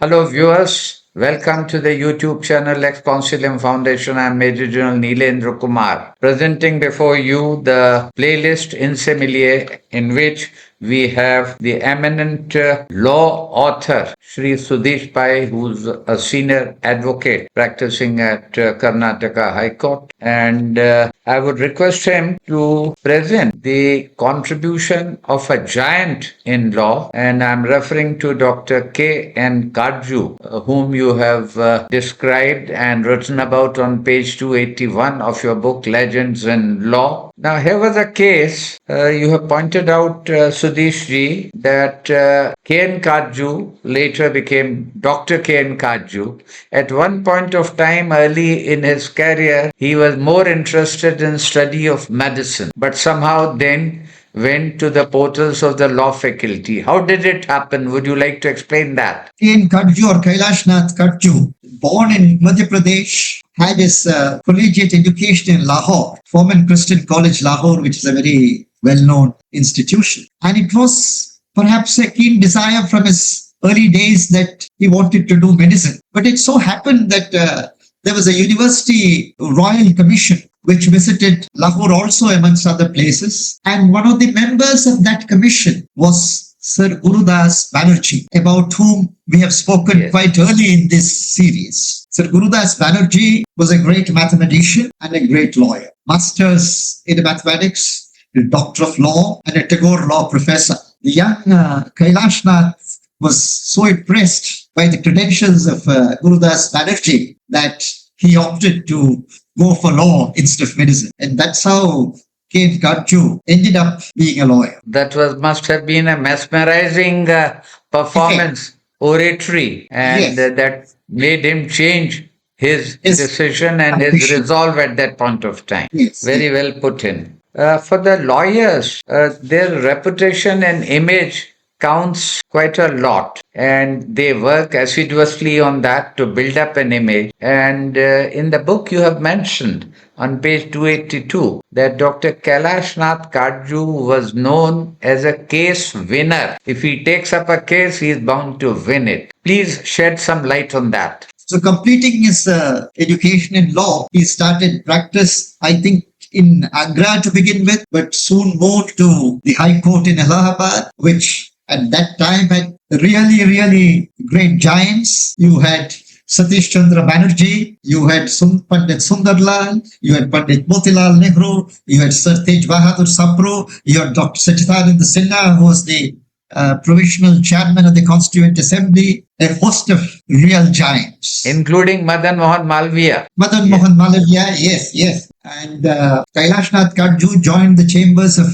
Hello, viewers. Welcome to the YouTube channel Ex Consilium Foundation. I'm Major General Neelendra Kumar, presenting before you the playlist in similie, in which we have the eminent law author, Shri Sudhesh Pai, who's a senior advocate practicing at Karnataka High Court. And I would request him to present the contribution of a giant in law, and I'm referring to Dr. K.N. Katju, whom you have described and written about on page 281 of your book, Legends in Law. Now, here was a case, you have pointed out, Sudesh ji, that K.N. Katju later became Dr. K.N. Katju. At one point of time early in his career, he was more interested in study of medicine, but somehow then went to the portals of the law faculty. How did it happen? Would you like to explain that? K.N. Katju or Kailash Nath Katju, born in Madhya Pradesh, had his collegiate education in Lahore, Foreman Christian College, Lahore, which is a very well-known institution. And it was perhaps a keen desire from his early days that he wanted to do medicine. But it so happened that there was a university royal commission which visited Lahore also amongst other places. And one of the members of that commission was Sir Gurudas Banerjee, about whom we have spoken quite early in this series. Sir Gurudas Banerjee was a great mathematician and a great lawyer. Masters in mathematics, a doctor of law, and a Tagore law professor. The young Kailash Nath was so impressed by the credentials of Gurudas Banerjee that he opted to go for law instead of medicine. And that's how K.N. Katju ended up being a lawyer. That must have been a mesmerizing performance, oratory, and that made him change his decision and his resolve at that point of time. Very well put in. For the lawyers, their reputation and image counts quite a lot, and they work assiduously on that to build up an image. And in the book you have mentioned on page 282 that Dr. Kailash Nath Katju was known as a case winner. If he takes up a case, he is bound to win it. Please shed some light on that. So completing his education in law, he started practice, I think, in Agra to begin with, but soon moved to the High Court in Allahabad, which at that time had really great giants. You had Satish Chandra Banerjee, you had Pandit Sundarlal, you had Pandit Motilal Nehru, you had Sir Tej Bahadur Sapro, you had Dr. Sachidananda Sinha, who was the provisional chairman of the Constituent Assembly, a host of real giants. Including Madan Mohan Malviya. Madan Mohan Malviya, yes. And Kailash Nath Katju joined the chambers of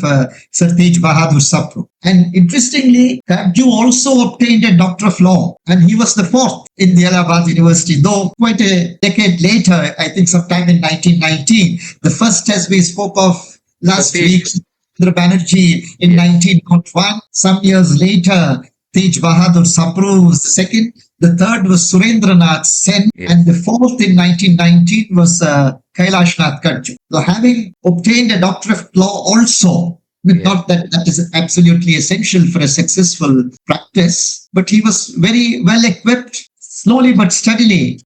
Sir Tej Bahadur Sapro. And interestingly, Katju also obtained a Doctor of Law, and he was the fourth in the Allahabad University, though quite a decade later, I think sometime in 1919, the first, as we spoke of last week, Banerjee in 1901. Some years later, Tej Bahadur Sapro was the second. The third was Surendranath Sen, and the fourth in 1919 was Kailash Nath Katju. So having obtained a Doctor of Law also, not that is absolutely essential for a successful practice, but he was very well equipped, slowly but steadily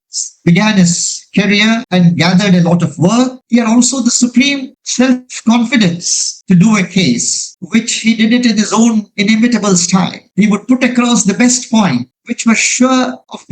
began his career and gathered a lot of work. He had also the supreme self-confidence to do a case, which he did it in his own inimitable style. He would put across the best point, which was sure of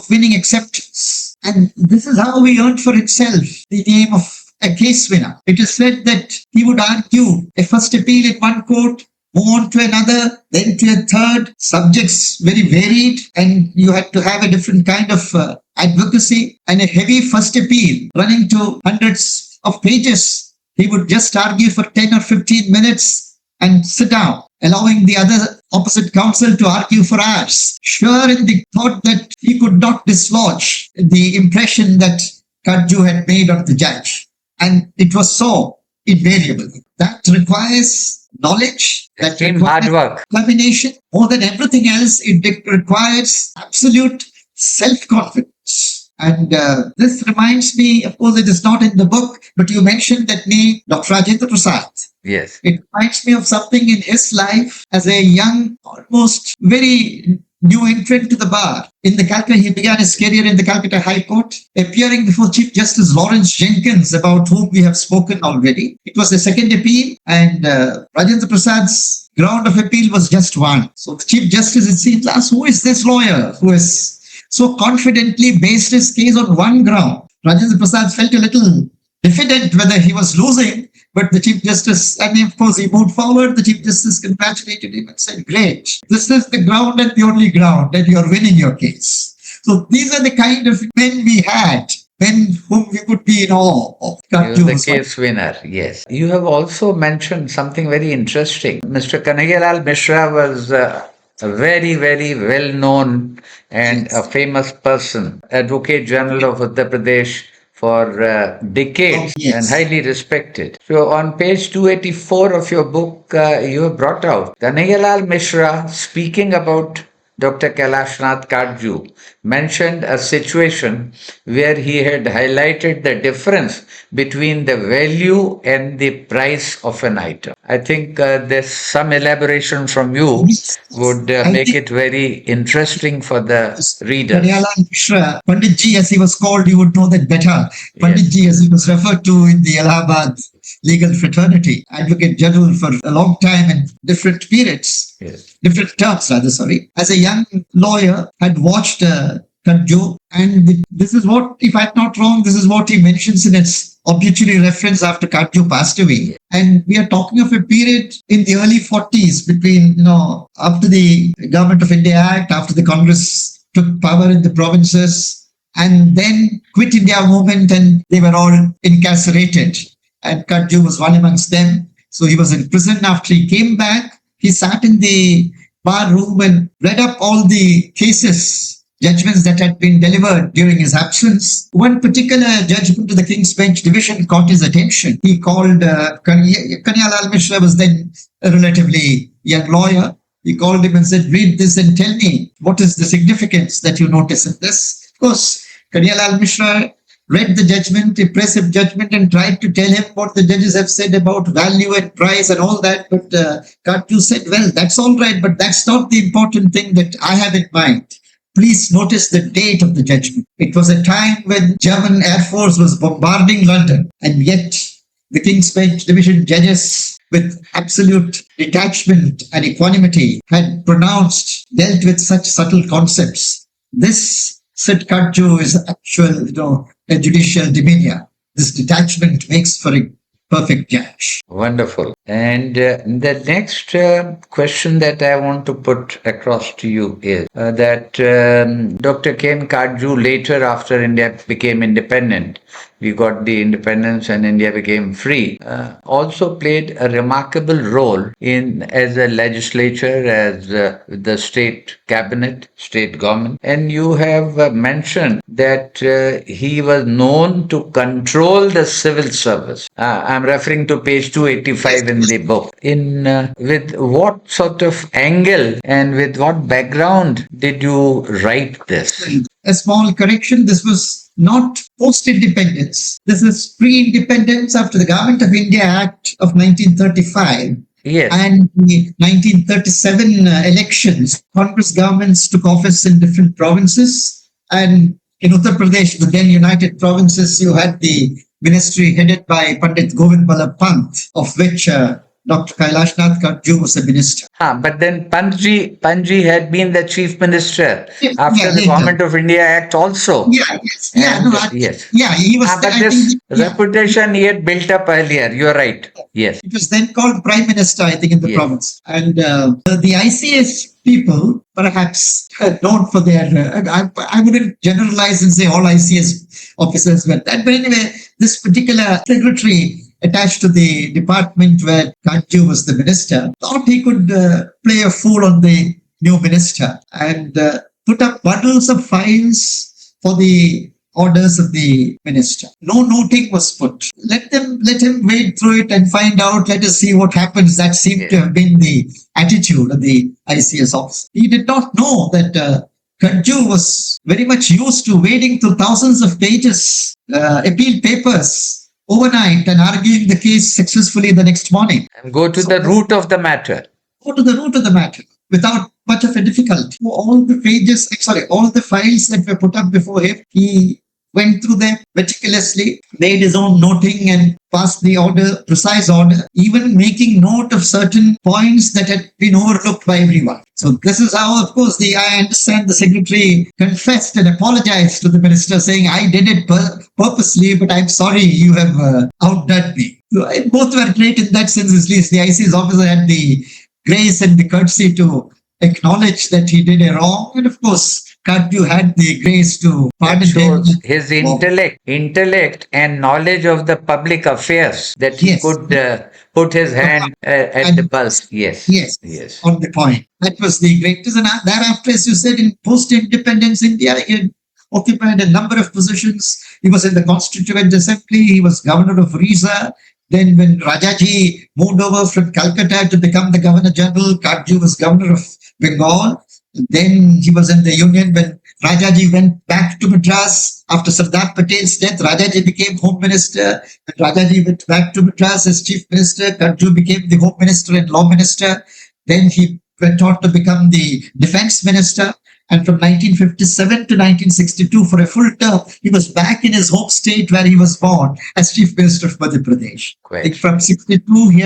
winning acceptance. And this is how he earned for himself the name of a case winner. It is said that he would argue a first appeal in one court, move on to another, then to a third, subjects very varied, and you had to have a different kind of advocacy, and a heavy first appeal running to hundreds of pages. He would just argue for 10 or 15 minutes and sit down, allowing the other opposite counsel to argue for hours, sure in the thought that he could not dislodge the impression that Katju had made on the judge. And it was so invariable. That requires knowledge, that requires hard work, determination. More than everything else, it requires absolute self-confidence. And this reminds me, of course, it is not in the book, but you mentioned that name, Dr. Rajendra Prasad. Yes. It reminds me of something in his life as a young, almost very new entrant to the bar. In the Calcutta, he began his career in the Calcutta High Court, appearing before Chief Justice Lawrence Jenkins, about whom we have spoken already. It was the second appeal, and Rajendra Prasad's ground of appeal was just one. So the Chief Justice, it seems, asked, who is this lawyer who has so confidently based his case on one ground? Rajendra Prasad felt a little diffident whether he was losing, but the Chief Justice, and of course he moved forward. The Chief Justice congratulated him and said, great, this is the ground and the only ground, and you're winning your case. So these are the kind of men we had, men whom we would be in awe of. He was the case winner, yes. You have also mentioned something very interesting. Mr. Kanhaiya Mishra was a very, very well-known and a famous person, Advocate General of Uttar Pradesh for decades, and highly respected. So on page 284 of your book, you have brought out Kanhaiya Mishra, speaking about Dr. Kailash Nath Katju, mentioned a situation where he had highlighted the difference between the value and the price of an item. I think there's some elaboration from you would make it very interesting for the reader. Kanhaiya Mishra, Pandit Ji, as he was called, you would know that better. Pandit Ji, as he was referred to in the Allahabad legal fraternity, Advocate General for a long time in different periods, different terms rather, sorry. As a young lawyer, had watched Katju, and this is what, if I'm not wrong, this is what he mentions in its obituary reference after Katju passed away. And we are talking of a period in the early 40s between, after the Government of India Act, after the Congress took power in the provinces, and then Quit India movement, and they were all incarcerated. And Katju was one amongst them. So he was in prison. After he came back, he sat in the bar room and read up all the cases, judgments that had been delivered during his absence. One particular judgment to the King's Bench Division caught his attention. He called Kanhaiya Mishra, was then a relatively young lawyer. He called him and said, read this and tell me what is the significance that you notice in this. Of course, Kanhaiya Mishra read the judgment, impressive judgment, and tried to tell him what the judges have said about value and price and all that. But Katju said, well, that's all right, but that's not the important thing that I have in mind. Please notice the date of the judgment. It was a time when German Air Force was bombarding London, and yet the King's Bench Division judges, with absolute detachment and equanimity, had dealt with such subtle concepts. This, said Katju, is actual, a judicial demeanor. This detachment makes for a perfect judge. Wonderful. And the next question that I want to put across to you is that Dr. Ken Katju, later, after India became independent, we got the independence and India became free, also played a remarkable role as a legislature, as the state cabinet, state government. And you have mentioned that he was known to control the civil service. I'm referring to page 285 in the book. With what sort of angle and with what background did you write this? A small correction, this was not post-independence. This is pre-independence after the Government of India Act of 1935. Yes. And the 1937 elections. Congress governments took office in different provinces. And in Uttar Pradesh, the then United Provinces, you had the ministry headed by Pandit Govind Ballabh Pant, of which Dr. Kailash Nath Katju was a minister. But then Panji had been the chief minister after the Government of India Act also. Yes. He was. But this reputation he had built up earlier. You're right. Yes. It was then called Prime Minister, I think, in the province. And the ICS people, perhaps known for their, I wouldn't generalize and say all ICS officers were that. But anyway, this particular secretary attached to the department where Katju was the minister, thought he could play a fool on the new minister and put up bundles of files for the orders of the minister. No noting was put. Let him wade through it and find out. Let us see what happens. That seemed to have been the attitude of the ICS officer. He did not know that Katju was very much used to wading through thousands of pages, appeal papers, overnight and arguing the case successfully the next morning. And go to the root of the matter. Go to the root of the matter. without much of a difficulty. All the pages, all the files that were put up before him, he went through them meticulously, made his own noting and passed the order, precise order, even making note of certain points that had been overlooked by everyone. So this is how, of course, I understand the secretary confessed and apologized to the minister, saying, I did it purposely, but I'm sorry you have outdone me. So both were great in that sense, at least. The ICS officer had the grace and the courtesy to acknowledge that he did a wrong, and of course, Katju had the grace to pardon him. His intellect and knowledge of the public affairs, that he could put his hand at the pulse. Yes. On the point. That was the greatest. And thereafter, as you said, in post-independence India, he had occupied a number of positions. He was in the Constituent Assembly. He was governor of Orissa. Then when Rajaji moved over from Calcutta to become the Governor General, Katju was governor of Bengal. Then he was in the Union when Rajaji went back to Madras. After Sardar Patel's death, Rajaji became Home Minister. When Rajaji went back to Madras as Chief Minister, Katju became the Home Minister and Law Minister. Then he went on to become the Defense Minister. And from 1957 to 1962, for a full term, he was back in his home state where he was born as Chief Minister of Madhya Pradesh. Great. From 62, he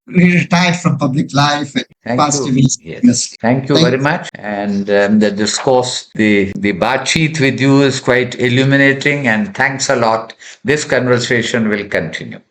retired from public life and passed away. Yes. Thank you very much. And the discourse, the baat-cheet with you is quite illuminating, and thanks a lot. This conversation will continue.